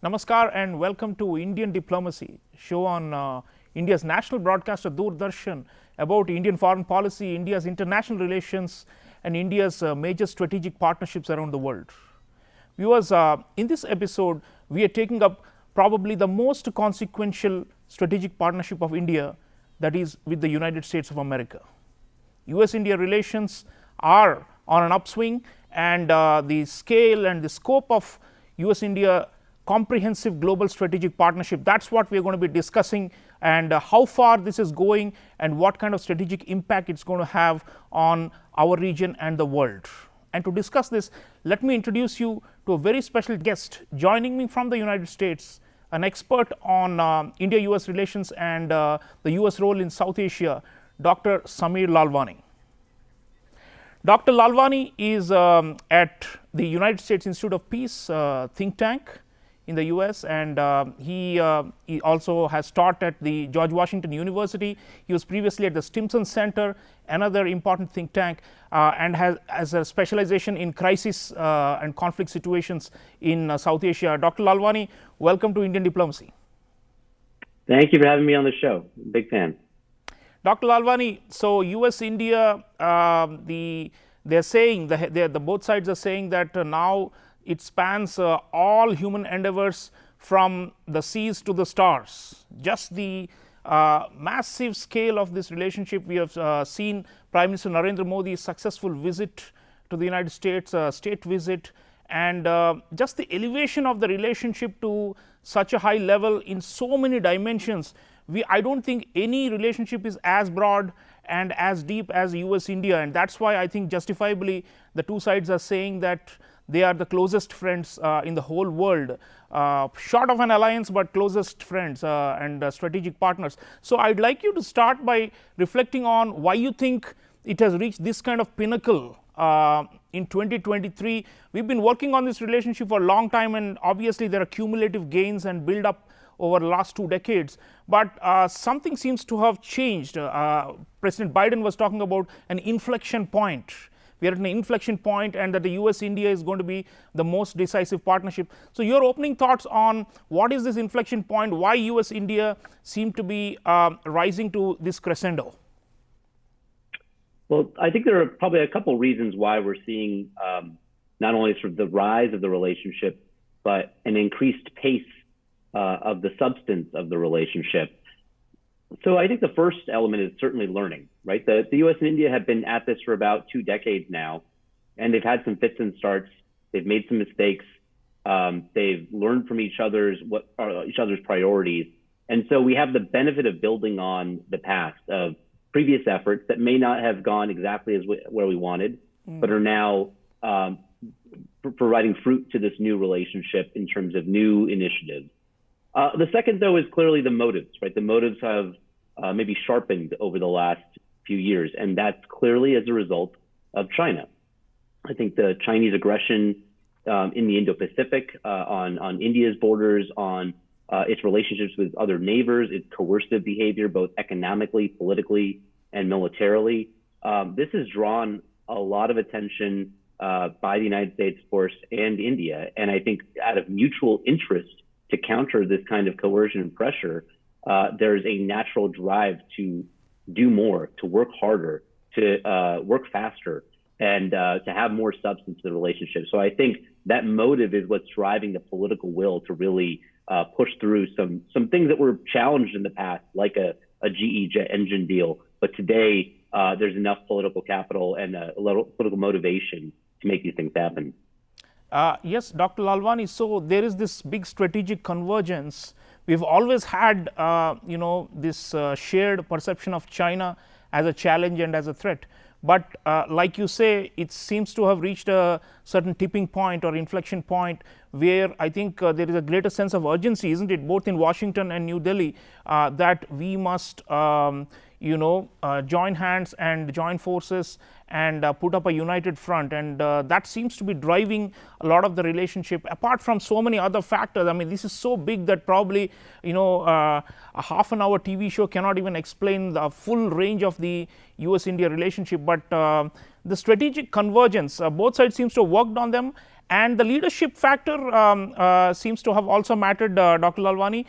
Namaskar and welcome to Indian Diplomacy, show on India's national broadcaster Doordarshan about Indian foreign policy, India's international relations and India's major strategic partnerships around the world. Viewers, in this episode we are taking up probably the most consequential strategic partnership of India, that is with the United States of America. US-India relations are on an upswing, and the scale and the scope of US-India comprehensive global strategic partnership, that's what we are going to be discussing, and how far this is going and what kind of strategic impact it's going to have on our region and the world. And to discuss this, let me introduce you to a very special guest joining me from the United States, an expert on India-US relations and the US role in South Asia, Dr. Sameer Lalwani. Dr. Lalwani is at the United States Institute of Peace think tank in the US, and he also has taught at the George Washington University. He was previously at the Stimson Center, another important think tank, and has a specialization in crisis and conflict situations in South Asia. Dr. Lalwani, welcome to Indian Diplomacy. Thank you for having me on the show. Big fan. Dr. Lalwani, so US-India, they're saying, the both sides are saying that now it spans all human endeavors from the seas to the stars. Just the massive scale of this relationship, we have seen Prime Minister Narendra Modi's successful visit to the United States, state visit, and just the elevation of the relationship to such a high level in so many dimensions. I don't think any relationship is as broad and as deep as US-India, and that's why I think justifiably the two sides are saying that they are the closest friends in the whole world, short of an alliance, but closest friends and strategic partners. So I'd like you to start by reflecting on why you think it has reached this kind of pinnacle in 2023. We've been working on this relationship for a long time, and obviously there are cumulative gains and build up over the last 2 decades, but something seems to have changed. President Biden was talking about an inflection point. We are at an inflection point, and that the US-India is going to be the most decisive partnership. So your opening thoughts on what is this inflection point, why US-India seem to be rising to this crescendo? Well, I think there are probably a couple reasons why we're seeing not only sort of the rise of the relationship, but an increased pace of the substance of the relationship. So I think the first element is certainly learning, right? The US and India have been at this for about 2 decades now, and they've had some fits and starts. They've made some mistakes. They've learned from each other's priorities. And so we have the benefit of building on the past of previous efforts that may not have gone exactly as where we wanted, but are now providing fruit to this new relationship in terms of new initiatives. The second, though, is clearly the motives, right? The motives have maybe sharpened over the last few years, and that's clearly as a result of China. I think the Chinese aggression in the Indo-Pacific, on India's borders, on its relationships with other neighbors, its coercive behavior, both economically, politically, and militarily. This has drawn a lot of attention by the United States, of course, and India. And I think out of mutual interest to counter this kind of coercion and pressure, there's a natural drive to do more, to work harder, to work faster, and to have more substance to the relationship. So I think that motive is what's driving the political will to really push through some things that were challenged in the past, like a GE jet engine deal. But today, there's enough political capital and a little political motivation to make these things happen. Yes, Dr. Lalwani, so there is this big strategic convergence. We've always had this shared perception of China as a challenge and as a threat, but like you say, it seems to have reached a certain tipping point or inflection point where I think there is a greater sense of urgency, isn't it, both in Washington and New Delhi, that we must join hands and join forces and put up a united front, and that seems to be driving a lot of the relationship, apart from so many other factors. I mean, this is so big that probably a half-an-hour TV show cannot even explain the full range of the US-India relationship, but the strategic convergence, both sides seems to have worked on them, And the leadership factor seems to have also mattered, Dr. Lalwani.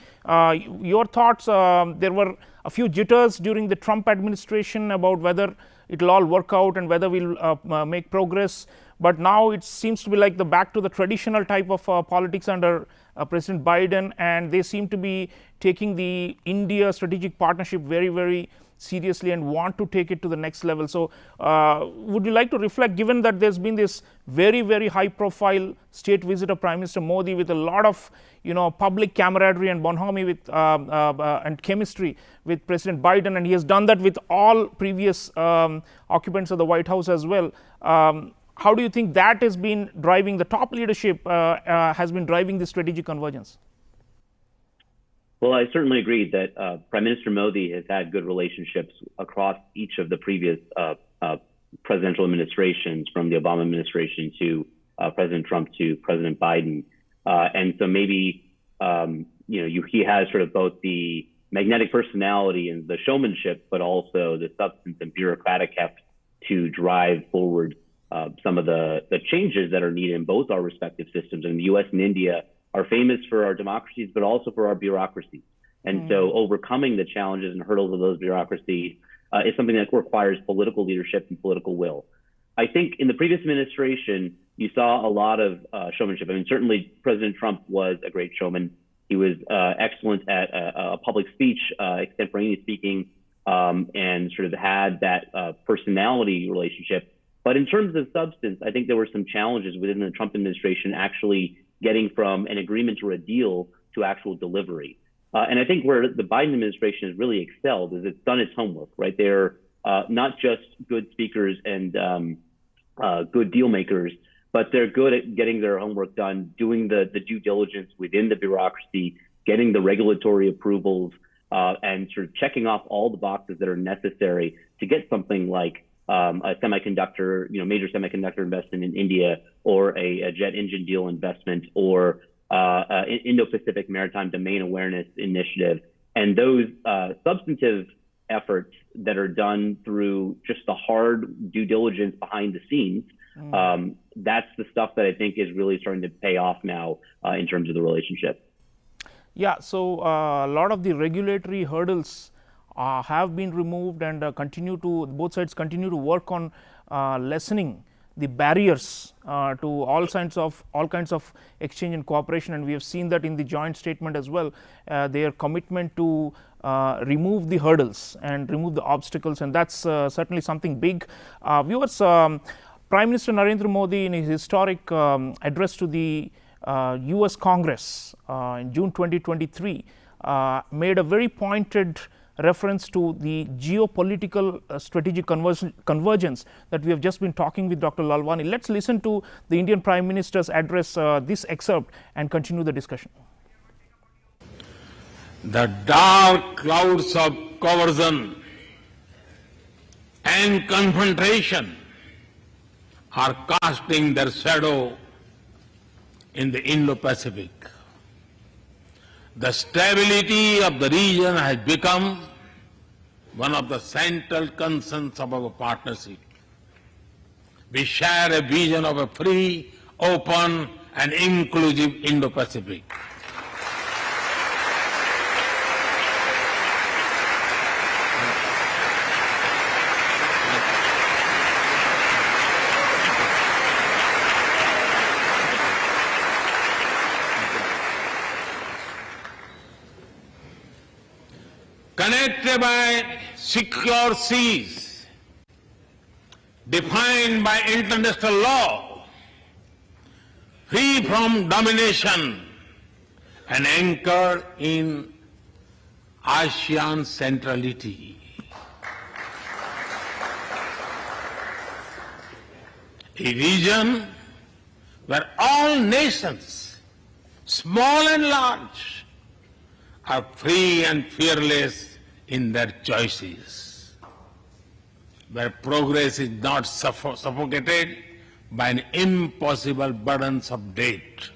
Your thoughts, there were a few jitters during the Trump administration about whether it will all work out and whether we will make progress. But now it seems to be like the back to the traditional type of politics under President Biden, and they seem to be taking the India strategic partnership very, very seriously and want to take it to the next level. So would you like to reflect, given that there's been this very, very high profile state visit of Prime Minister Modi with a lot of public camaraderie and bonhomie with and chemistry with President Biden, and he has done that with all previous occupants of the White House as well. How do you think that has been driving, the top leadership has been driving this strategic convergence? Well, I certainly agree that Prime Minister Modi has had good relationships across each of the previous presidential administrations, from the Obama administration to President Trump to President Biden. And so maybe, he has sort of both the magnetic personality and the showmanship, but also the substance and bureaucratic heft to drive forward some of the changes that are needed in both our respective systems. And the U.S. and India are famous for our democracies, but also for our bureaucracies. And so overcoming the challenges and hurdles of those bureaucracies is something that requires political leadership and political will. I think in the previous administration, you saw a lot of showmanship. I mean, certainly President Trump was a great showman. He was excellent at a public speech, extemporaneous speaking, and sort of had that personality relationship. But in terms of substance, I think there were some challenges within the Trump administration actually getting from an agreement or a deal to actual delivery. And I think where the Biden administration has really excelled is it's done its homework, right? They're not just good speakers and good deal makers, but they're good at getting their homework done, doing the due diligence within the bureaucracy, getting the regulatory approvals, and sort of checking off all the boxes that are necessary to get something like a semiconductor, major semiconductor investment in India, or a jet engine deal investment, or Indo-Pacific Maritime Domain Awareness Initiative. And those substantive efforts that are done through just the hard due diligence behind the scenes, that's the stuff that I think is really starting to pay off now in terms of the relationship. Yeah, so a lot of the regulatory hurdles have been removed, and both sides continue to work on lessening the barriers to all kinds of exchange and cooperation, and we have seen that in the joint statement as well, their commitment to remove the hurdles and remove the obstacles, and that's certainly something big. Viewers, Prime Minister Narendra Modi, in his historic address to the US Congress in June 2023, made a very pointed reference to the geopolitical strategic convergence that we have just been talking with Dr. Lalwani. Let's listen to the Indian Prime Minister's address, this excerpt, and continue the discussion. The dark clouds of coercion and confrontation are casting their shadow in the Indo-Pacific. The stability of the region has become one of the central concerns of our partnership. We share a vision of a free, open, and inclusive Indo-Pacific. Connected by secure seas, defined by international law, free from domination, and anchored in ASEAN centrality. A region where all nations, small and large, are free and fearless in their choices, where progress is not suffocated by an impossible burdens of debt.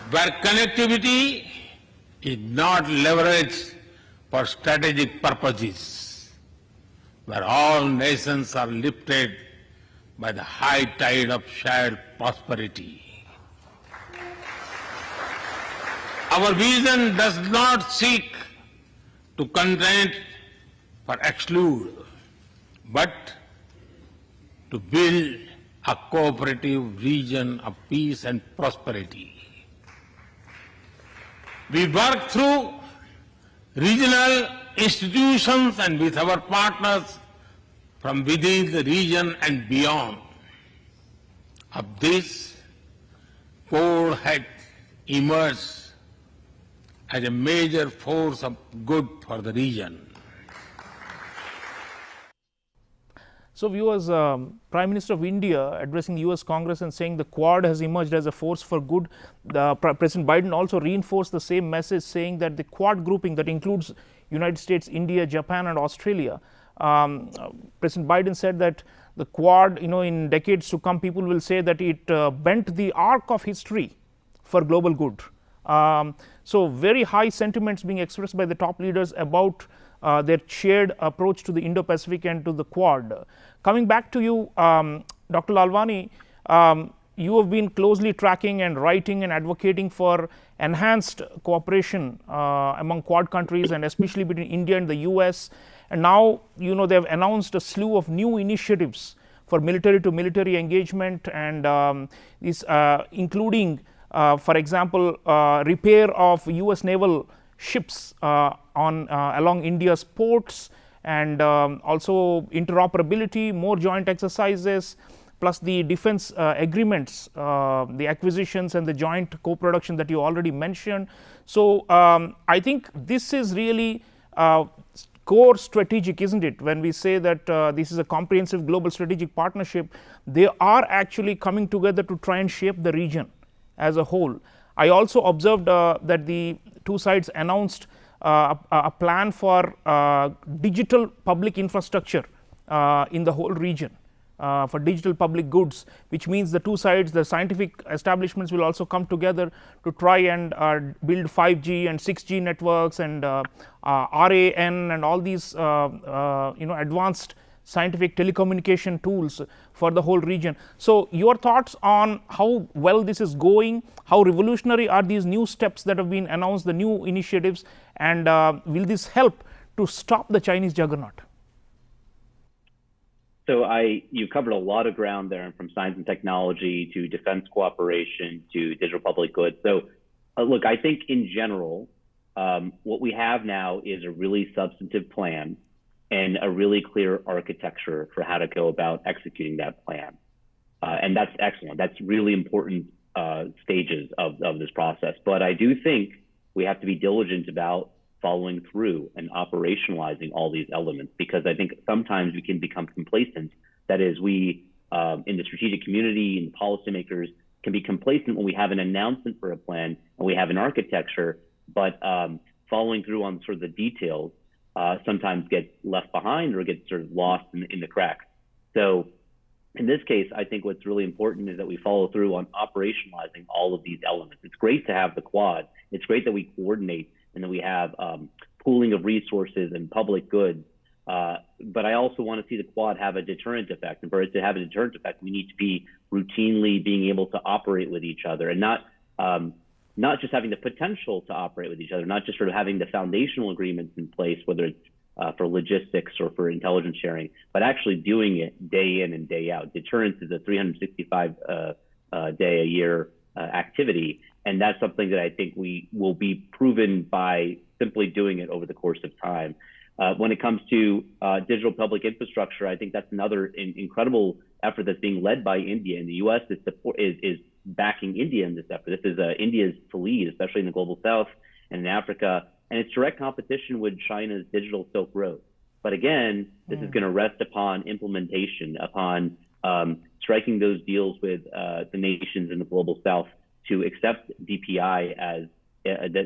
Where connectivity is not leveraged for strategic purposes, where all nations are lifted by the high tide of shared prosperity. Our vision does not seek to content or exclude, but to build a cooperative region of peace and prosperity. We work through regional institutions and with our partners from within the region and beyond. Of this, Quad had emerged as a major force of good for the region. So, viewers, Prime Minister of India addressing the US Congress and saying the Quad has emerged as a force for good. President Biden also reinforced the same message, saying that the Quad grouping that includes United States, India, Japan and Australia. President Biden said that the Quad, in decades to come, people will say that it bent the arc of history for global good. So, very high sentiments being expressed by the top leaders about their shared approach to the Indo-Pacific and to the Quad. Coming back to you, Dr. Lalwani, you have been closely tracking and writing and advocating for enhanced cooperation among Quad countries and especially between India and the US. And now, they have announced a slew of new initiatives for military to military engagement and these including, for example, repair of US naval ships along India's ports and also interoperability, more joint exercises, plus the defense agreements, the acquisitions and the joint co-production that you already mentioned. So, I think this is really core strategic, isn't it? When we say that this is a comprehensive global strategic partnership, they are actually coming together to try and shape the region as a whole. I also observed that the two sides announced a plan for digital public infrastructure in the whole region for digital public goods, which means the two sides, the scientific establishments will also come together to try and build 5G and 6G networks and RAN and all these advanced scientific telecommunication tools for the whole region. So, your thoughts on how well this is going, how revolutionary are these new steps that have been announced, the new initiatives, and will this help to stop the Chinese juggernaut? So you covered a lot of ground there, from science and technology to defense cooperation to digital public goods. So look, I think in general, what we have now is a really substantive plan and a really clear architecture for how to go about executing that plan. And that's excellent. That's really important stages of this process. But I do think we have to be diligent about following through and operationalizing all these elements, because I think sometimes we can become complacent. That is, we in the strategic community and policymakers can be complacent when we have an announcement for a plan and we have an architecture, but following through on sort of the details sometimes gets left behind or gets sort of lost in the cracks. So in this case, I think what's really important is that we follow through on operationalizing all of these elements. It's great to have the Quad. It's great that we coordinate and that we have pooling of resources and public goods. But I also want to see the Quad have a deterrent effect. And for it to have a deterrent effect, we need to be routinely being able to operate with each other, and not just having the potential to operate with each other, not just sort of having the foundational agreements in place, whether it's for logistics or for intelligence sharing, but actually doing it day in and day out. Deterrence is a 365 day a year activity. And that's something that I think we will be proven by simply doing it over the course of time. When it comes to digital public infrastructure, I think that's another incredible effort that's being led by India, and the U.S. is backing India in this effort. This is India's to lead, especially in the global south and in Africa, and it's direct competition with China's digital Silk Road. But again, this is going to rest upon implementation, upon striking those deals with the nations in the global south to accept DPI as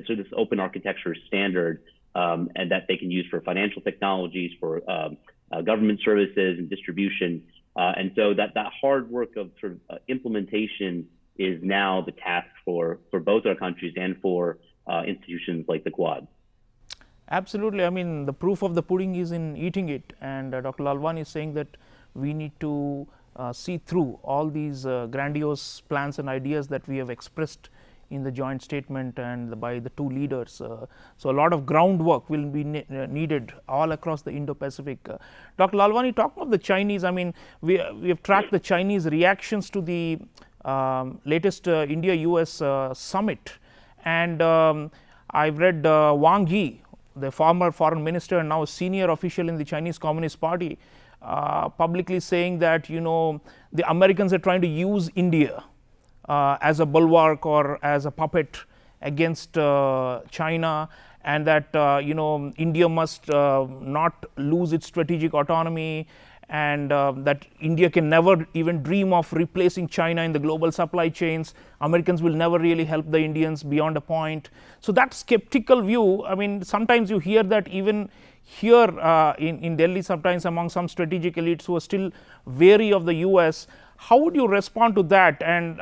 so this open architecture standard, and that they can use for financial technologies, for government services and distribution. And so that hard work of sort of implementation is now the task for both our countries and for institutions like the Quad. Absolutely. I mean, the proof of the pudding is in eating it, and Dr. Lalwani is saying that we need to see through all these grandiose plans and ideas that we have expressed in the joint statement and by the two leaders. So, a lot of groundwork will be needed all across the Indo-Pacific. Dr. Lalwani, talking of the Chinese, I mean, we have tracked the Chinese reactions to the latest India-US summit, and I've read Wang Yi, the former foreign minister and now a senior official in the Chinese Communist Party, publicly saying that the Americans are trying to use India as a bulwark or as a puppet against China, and that India must not lose its strategic autonomy, and that India can never even dream of replacing China in the global supply chains. Americans will never really help the Indians beyond a point. So that skeptical view, I mean, sometimes you hear that even here in Delhi, sometimes among some strategic elites who are still wary of the US. How would you respond to that? And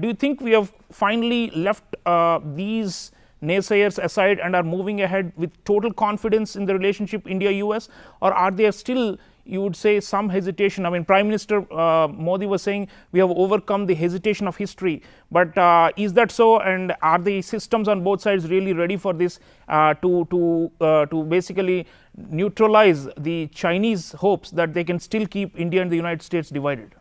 do you think we have finally left these naysayers aside and are moving ahead with total confidence in the relationship India-US, or are there still, you would say, some hesitation? I mean, Prime Minister Modi was saying we have overcome the hesitation of history, but is that so? And are the systems on both sides really ready for this to basically neutralize the Chinese hopes that they can still keep India and the United States divided?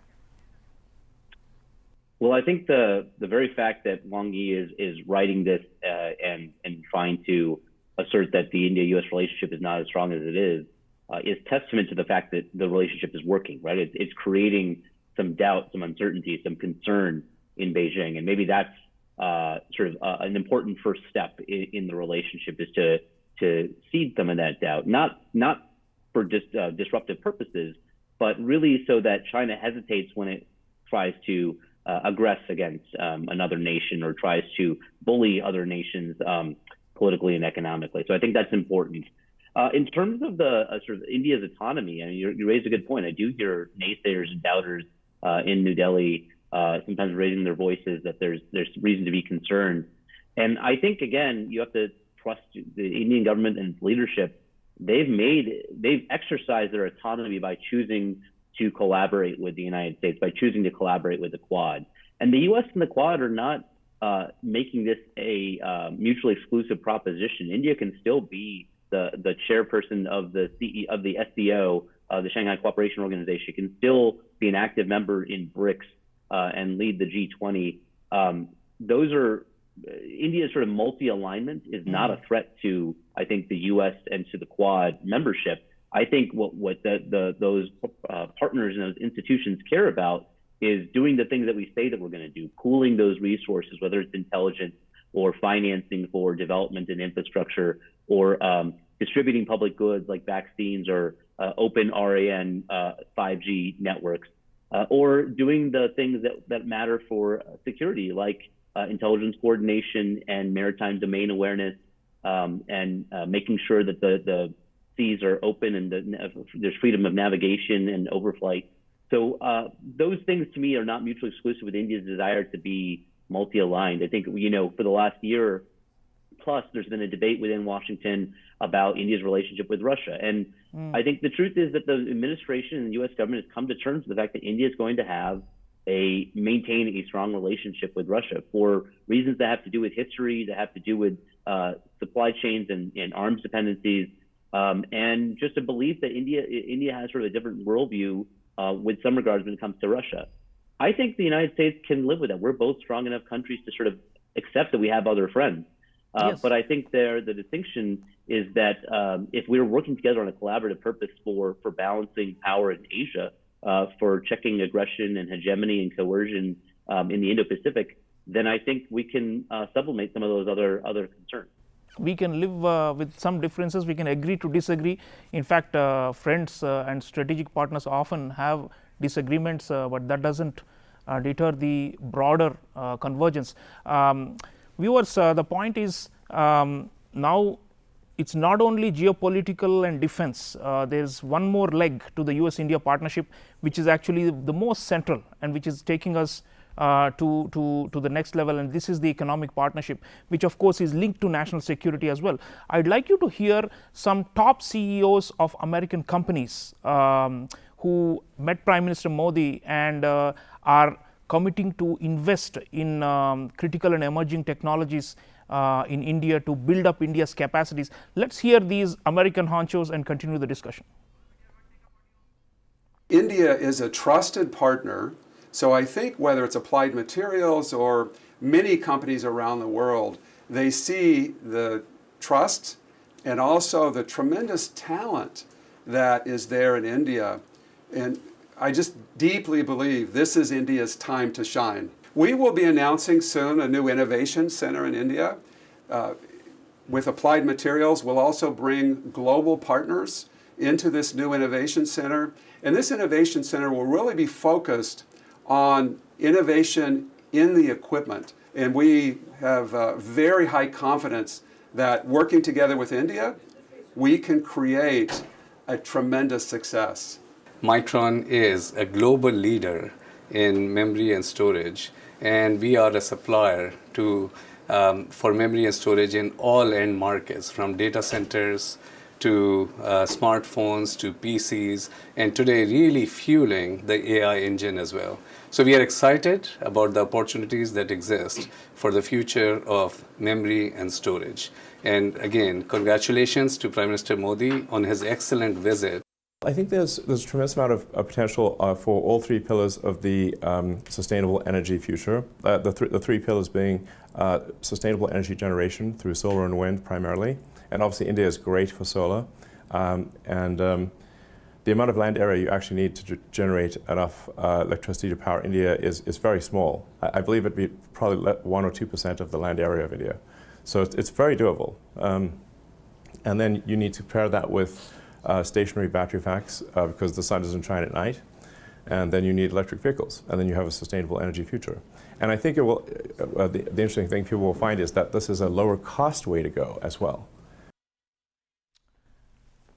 Well, I think the very fact that Wang Yi is writing this and trying to assert that the India-US relationship is not as strong as it is testament to the fact that the relationship is working, right? It's creating some doubt, some uncertainty, some concern in Beijing, and maybe that's sort of an important first step in the relationship, is to seed some of that doubt, not for disruptive purposes, but really so that China hesitates when it tries to aggress against another nation or tries to bully other nations politically and economically. So I think that's important. In terms of the sort of India's autonomy, I mean, you raised a good point. I do hear naysayers and doubters in New Delhi sometimes raising their voices that there's reason to be concerned. And I think, again, you have to trust the Indian government and its leadership. They've exercised their autonomy by choosing to collaborate with the United States, by choosing to collaborate with the Quad. And the US and the Quad are not making this a mutually exclusive proposition. India can still be the chairperson of the SCO, the Shanghai Cooperation Organization, can still be an active member in BRICS and lead the G20. Those are India's sort of multi-alignment is not a threat to, I think, the US and to the Quad membership. I think what those partners and those institutions care about is doing the things that we say that we're going to do, pooling those resources, whether it's intelligence or financing for development and infrastructure, or distributing public goods like vaccines or open RAN 5G networks, or doing the things that matter for security, like intelligence coordination and maritime domain awareness, and making sure that the seas are open and there's freedom of navigation and overflight. So those things to me are not mutually exclusive with India's desire to be multi-aligned. I think, for the last year plus, there's been a debate within Washington about India's relationship with Russia. And I think the truth is that the administration and the US government has come to terms with the fact that India is going to maintain a strong relationship with Russia for reasons that have to do with history, that have to do with supply chains and arms dependencies, and just a belief that India has sort of a different worldview with some regards when it comes to Russia. I think the United States can live with that. We're both strong enough countries to sort of accept that we have other friends. Yes. But I think the distinction is that if we're working together on a collaborative purpose for balancing power in Asia, for checking aggression and hegemony and coercion in the Indo-Pacific, then I think we can sublimate some of those other concerns. We can live with some differences, we can agree to disagree. In fact, friends and strategic partners often have disagreements, but that doesn't deter the broader convergence. Viewers, the point is now it's not only geopolitical and defense, there is one more leg to the US-India partnership, which is actually the most central and which is taking us to the next level, and this is the economic partnership, which of course is linked to national security as well. I'd like you to hear some top CEOs of American companies who met Prime Minister Modi and are committing to invest in critical and emerging technologies in India to build up India's capacities. Let's hear these American honchos and continue the discussion. India is a trusted partner, so I think whether it's Applied Materials or many companies around the world, they see the trust and also the tremendous talent that is there in India. And I just deeply believe this is India's time to shine. We will be announcing soon a new innovation center in India. With Applied Materials, we'll also bring global partners into this new innovation center. And this innovation center will really be focused on innovation in the equipment. And we have very high confidence that working together with India, we can create a tremendous success. Micron is a global leader in memory and storage, and we are a supplier to for memory and storage in all end markets, from data centers to smartphones to PCs, and today really fueling the AI engine as well. So we are excited about the opportunities that exist for the future of memory and storage. And again, congratulations to Prime Minister Modi on his excellent visit. I think there's a tremendous amount of potential for all three pillars of the sustainable energy future. The three pillars being sustainable energy generation through solar and wind primarily, and obviously India is great for solar, and the amount of land area you actually need to generate enough electricity to power India is very small. I believe it'd be probably 1 or 2% of the land area of India. So it's very doable. And then you need to pair that with stationary battery packs because the sun doesn't shine at night, and then you need electric vehicles, and then you have a sustainable energy future. And I think it will. The interesting thing people will find is that this is a lower cost way to go as well.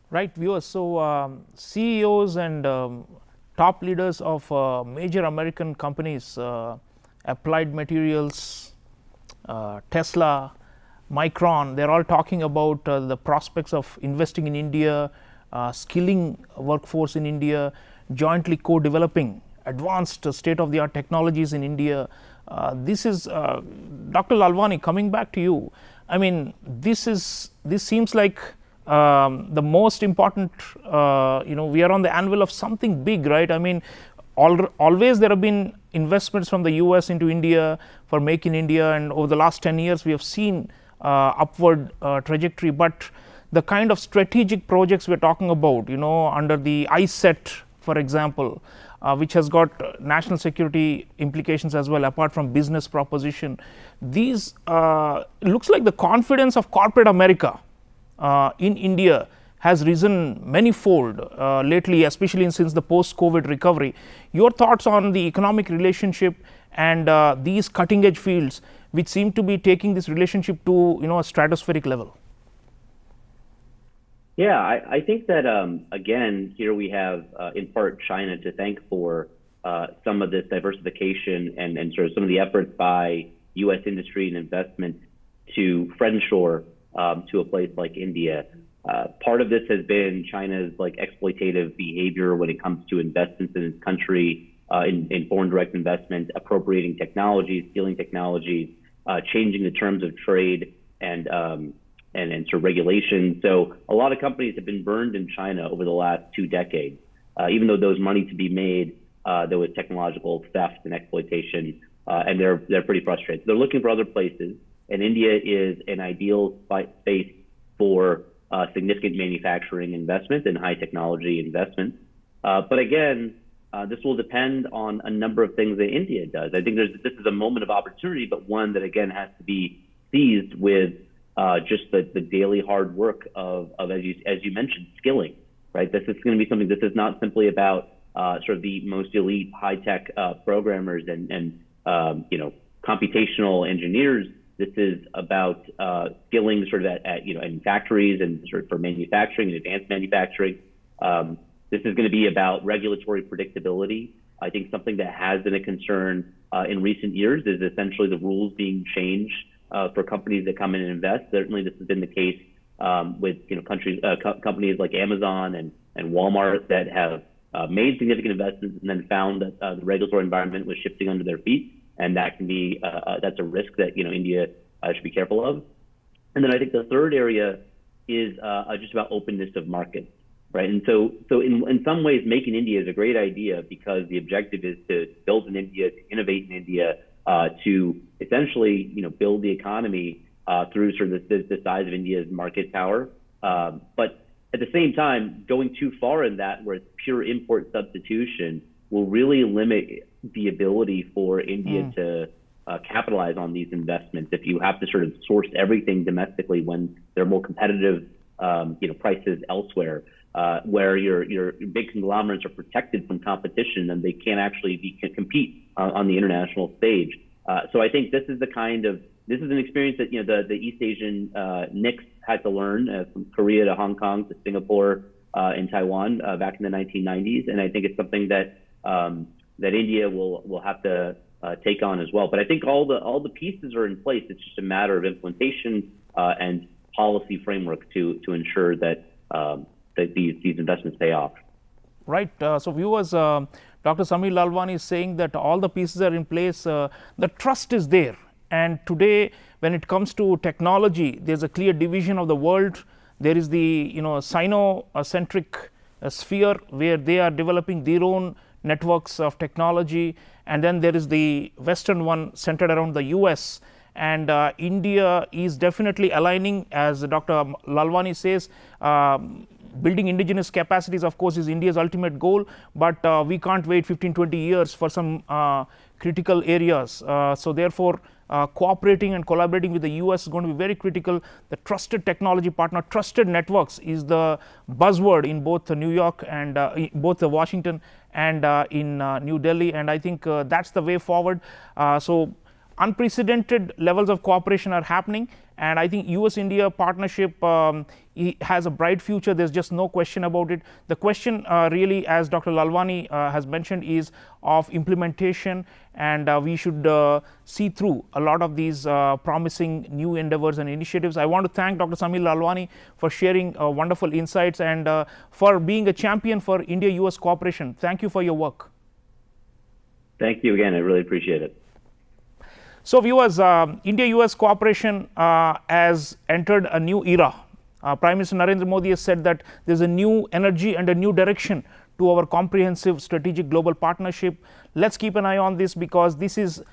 Right, viewers. So CEOs and top leaders of major American companies, Applied Materials, Tesla, Micron, they're all talking about the prospects of investing in India, skilling workforce in India, jointly co-developing advanced state-of-the-art technologies in India. This is Dr. Lalwani, coming back to you. I mean, this seems like the most important. We are on the anvil of something big, right? I mean, always there have been investments from the US into India for Make in India, and over the last 10 years we have seen upward trajectory. But the kind of strategic projects we're talking about, under the ISET, for example, which has got national security implications as well, apart from business proposition. These looks like the confidence of corporate America in India has risen manyfold lately, especially since the post-COVID recovery. Your thoughts on the economic relationship and these cutting-edge fields, which seem to be taking this relationship to a stratospheric level? Yeah, I think that, again, here we have in part China to thank for some of this diversification and sort of some of the efforts by U.S. industry and investment to friendshore to a place like India. Part of this has been China's exploitative behavior when it comes to investments in its country, in foreign direct investment, appropriating technologies, stealing technologies, changing the terms of trade and sort of regulation. So a lot of companies have been burned in China over the last 2 decades. Even though there was money to be made, there was technological theft and exploitation, and they're pretty frustrated. So they're looking for other places, and India is an ideal space for significant manufacturing investment and high technology investment. But again, this will depend on a number of things that India does. I think this is a moment of opportunity, but one that again has to be seized with just the daily hard work of as you mentioned, skilling, right? This is going to be something. This is not simply about sort of the most elite high tech programmers and computational engineers. This is about skilling sort of in factories and sort of for manufacturing and advanced manufacturing. This is going to be about regulatory predictability I think something that has been a concern in recent years is essentially the rules being changed for companies that come in and invest. Certainly, this has been the case with companies like Amazon and Walmart that have made significant investments and then found that the regulatory environment was shifting under their feet, and that can be that's a risk that India should be careful of. And then I think the third area is just about openness of markets, right? And so in some ways, Make in India is a great idea because the objective is to build in India, to innovate in India, to essentially build the economy through sort of the size of India's market power. But at the same time, going too far in that, where it's pure import substitution, will really limit the ability for India to capitalize on these investments. If you have to sort of source everything domestically when there are more competitive, prices elsewhere, where your big conglomerates are protected from competition and they can't actually compete on the international stage. So I think this is an experience that the East Asian NICs had to learn from Korea to Hong Kong to Singapore and Taiwan back in the 1990s, and I think it's something that India will have to take on as well. But I think all the pieces are in place. It's just a matter of implementation and policy framework to ensure that these investments pay off. Right. So viewers, Dr. Sameer Lalwani is saying that all the pieces are in place. The trust is there. And today, when it comes to technology, there's a clear division of the world. There is the Sino-centric sphere where they are developing their own networks of technology, and then there is the Western one centered around the US. And India is definitely aligning, as Dr. Lalwani says. Building indigenous capacities, of course, is India's ultimate goal, but we can't wait 15-20 years for some critical areas. So therefore, cooperating and collaborating with the US is going to be very critical. The trusted technology partner, trusted networks is the buzzword in both New York and both Washington and in New Delhi, and I think that's the way forward. So unprecedented levels of cooperation are happening, and I think US-India partnership has a bright future. There's just no question about it. The question really, as Dr. Lalwani has mentioned, is of implementation, and we should see through a lot of these promising new endeavors and initiatives. I want to thank Dr. Sameer Lalwani for sharing wonderful insights and for being a champion for India-US cooperation. Thank you for your work. Thank you again. I really appreciate it. So viewers, India-US cooperation has entered a new era. Prime Minister Narendra Modi has said that there is a new energy and a new direction to our comprehensive strategic global partnership. Let's keep an eye on this, because this is,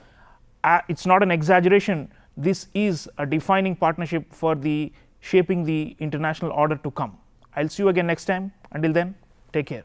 it's not an exaggeration. This is a defining partnership for shaping the international order to come. I'll see you again next time. Until then, take care.